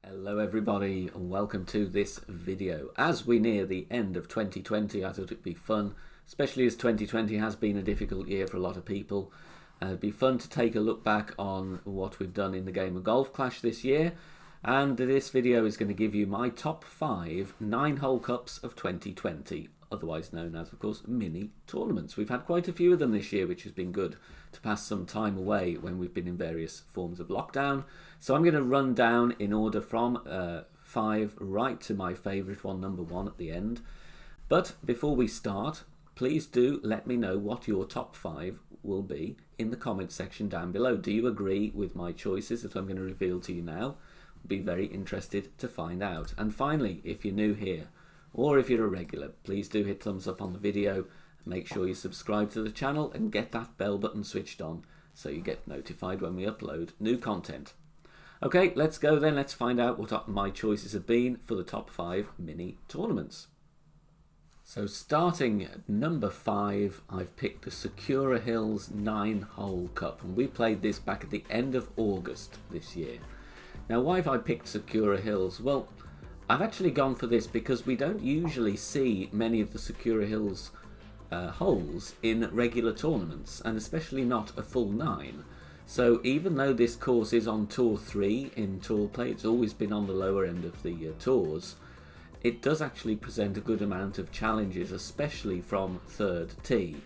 Hello everybody and welcome to this video. As we near the end of 2020, I thought it'd be fun, especially as 2020 has been a difficult year for a lot of people. It'd be fun to take a look back on what we've done in the game of Golf Clash this year, and this video is going to give you my top 5 9-hole cups of 2020, otherwise known as, of course, mini tournaments. We've had quite a few of them this year, which has been good to pass some time away when we've been in various forms of lockdown. So I'm going to run down in order from 5 right to my favourite one, number 1 at the end. But before we start, please do let me know what your top 5 will be in the comment section down below. Do you agree with my choices that I'm going to reveal to you now? Be very interested to find out. And finally, if you're new here or if you're a regular, please do hit thumbs up on the video. Make sure you subscribe to the channel and get that bell button switched on so you get notified when we upload new content. Okay, let's go then. Let's find out what my choices have been for the top 5 mini tournaments. So starting at number 5, I've picked the Sakura Hills 9-hole cup, and we played this back at the end of August this year. Now, why have I picked Sakura Hills? Well, I've actually gone for this because we don't usually see many of the Sakura Hills holes in regular tournaments, and especially not a full 9. So even though this course is on Tour 3 in Tour Play, it's always been on the lower end of the tours, it does actually present a good amount of challenges, especially from third tee.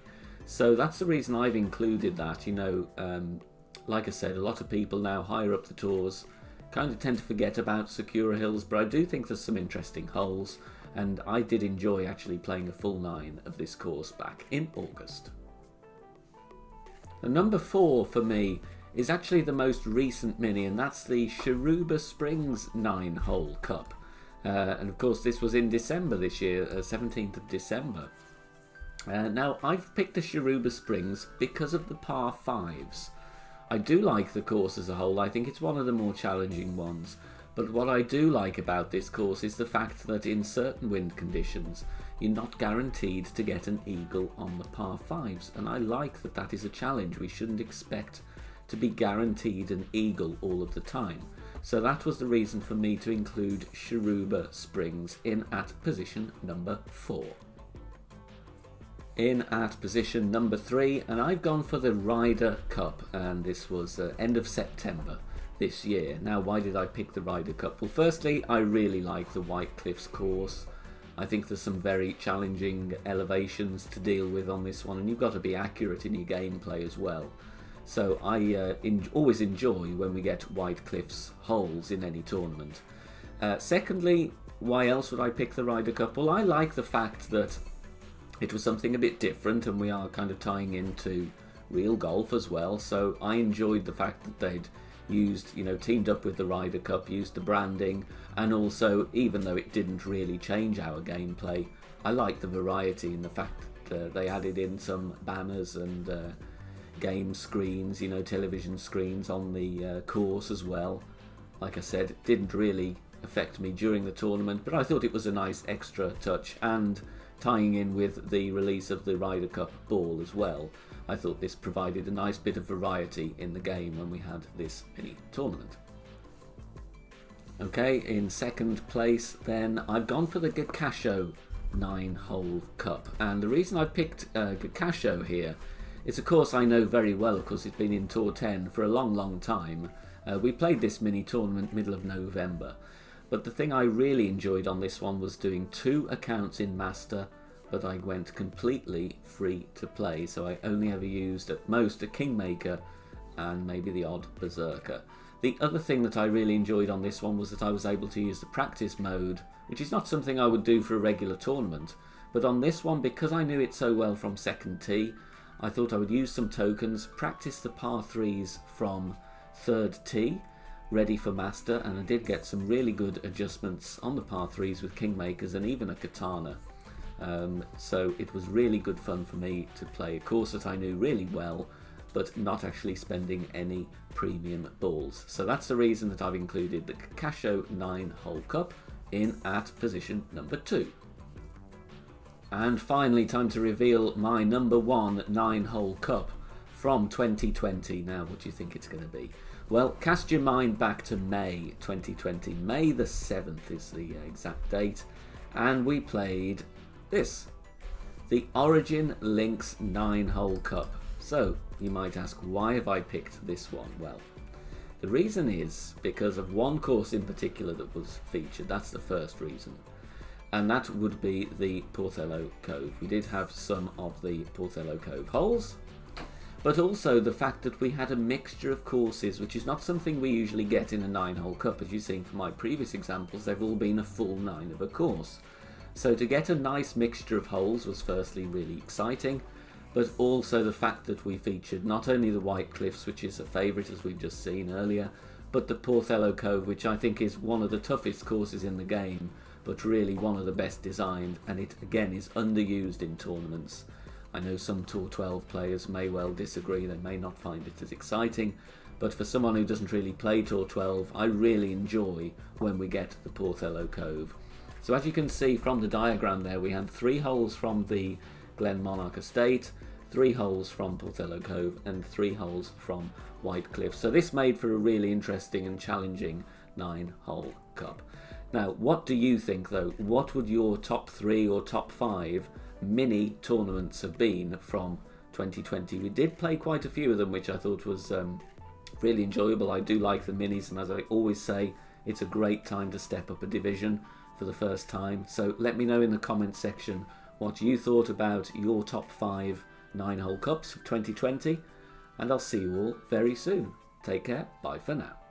So that's the reason I've included that. You know, like I said, a lot of people now higher up the tours kind of tend to forget about Sakura Hills, but I do think there's some interesting holes, and I did enjoy actually playing a full 9 of this course back in August. And number 4 for me is actually the most recent mini, and that's the Shiruba Springs 9-hole cup. And of course this was in December this year, 17th of December. Now I've picked the Shiruba Springs because of the par 5s. I do like the course as a whole. I think it's one of the more challenging ones. But what I do like about this course is the fact that in certain wind conditions, you're not guaranteed to get an eagle on the par 5s. And I like that that is a challenge. We shouldn't expect to be guaranteed an eagle all of the time. So that was the reason for me to include Shiruba Springs in at position number 4. In at position number 3, and I've gone for the Ryder Cup, and this was end of September this year. Now, why did I pick the Ryder Cup? Well, firstly, I really like the White Cliffs course. I think there's some very challenging elevations to deal with on this one, and you've got to be accurate in your gameplay as well. So I always enjoy when we get White Cliffs holes in any tournament. Secondly, why else would I pick the Ryder Cup? Well, I like the fact that it was something a bit different, and we are kind of tying into real golf as well. So I enjoyed the fact that they'd used, teamed up with the Ryder Cup, used the branding, and also, even though it didn't really change our gameplay, I liked the variety in the fact that they added in some banners and game screens, television screens on the course as well. Like I said, it didn't really affect me during the tournament, but I thought it was a nice extra touch, and tying in with the release of the Ryder Cup ball as well, I thought this provided a nice bit of variety in the game when we had this mini tournament. Okay, in second place then, I've gone for the Gakasho 9-hole cup, and the reason I picked Gakasho here, it's a course I know very well. Of course, it's been in Tour 10 for a long time. We played this mini tournament middle of November. But the thing I really enjoyed on this one was doing 2 accounts in Master, but I went completely free to play. So I only ever used at most a Kingmaker and maybe the odd Berserker. The other thing that I really enjoyed on this one was that I was able to use the practice mode, which is not something I would do for a regular tournament. But on this one, because I knew it so well from second tee, I thought I would use some tokens, practice the par 3s from third tee, ready for Master, and I did get some really good adjustments on the par 3s with Kingmakers and even a Katana. So it was really good fun for me to play a course that I knew really well, but not actually spending any premium balls. So that's the reason that I've included the Gakasho 9-hole cup in at position number 2. And finally, time to reveal my number 1 9-hole cup from 2020. Now, what do you think it's going to be? Well, cast your mind back to May 2020. May the 7th is the exact date. And we played this. The Origin Links 9-Hole Cup. So, you might ask, why have I picked this one? Well, the reason is because of one course in particular that was featured. That's the first reason. And that would be the Porthello Cove. We did have some of the Porthello Cove holes, but also the fact that we had a mixture of courses, which is not something we usually get in a 9-hole cup. As you've seen from my previous examples, they've all been a full 9 of a course. So to get a nice mixture of holes was firstly really exciting, but also the fact that we featured not only the White Cliffs, which is a favourite as we've just seen earlier, but the Porthello Cove, which I think is one of the toughest courses in the game, but really one of the best designed, and it again is underused in tournaments. I know some Tour 12 players may well disagree, they may not find it as exciting, but for someone who doesn't really play Tour 12, I really enjoy when we get the Porthello Cove. So as you can see from the diagram there, we had 3 holes from the Glen Monarch Estate, 3 holes from Porthello Cove, and 3 holes from White Cliff. So this made for a really interesting and challenging 9-hole cup. Now, what do you think though? What would your top 3 or top 5 mini tournaments have been from 2020? We did play quite a few of them, which I thought was really enjoyable. I do like the minis, and as I always say, it's a great time to step up a division for the first time. So let me know in the comments section what you thought about your top 5 9-hole cups of 2020, and I'll see you all very soon. Take care, bye for now.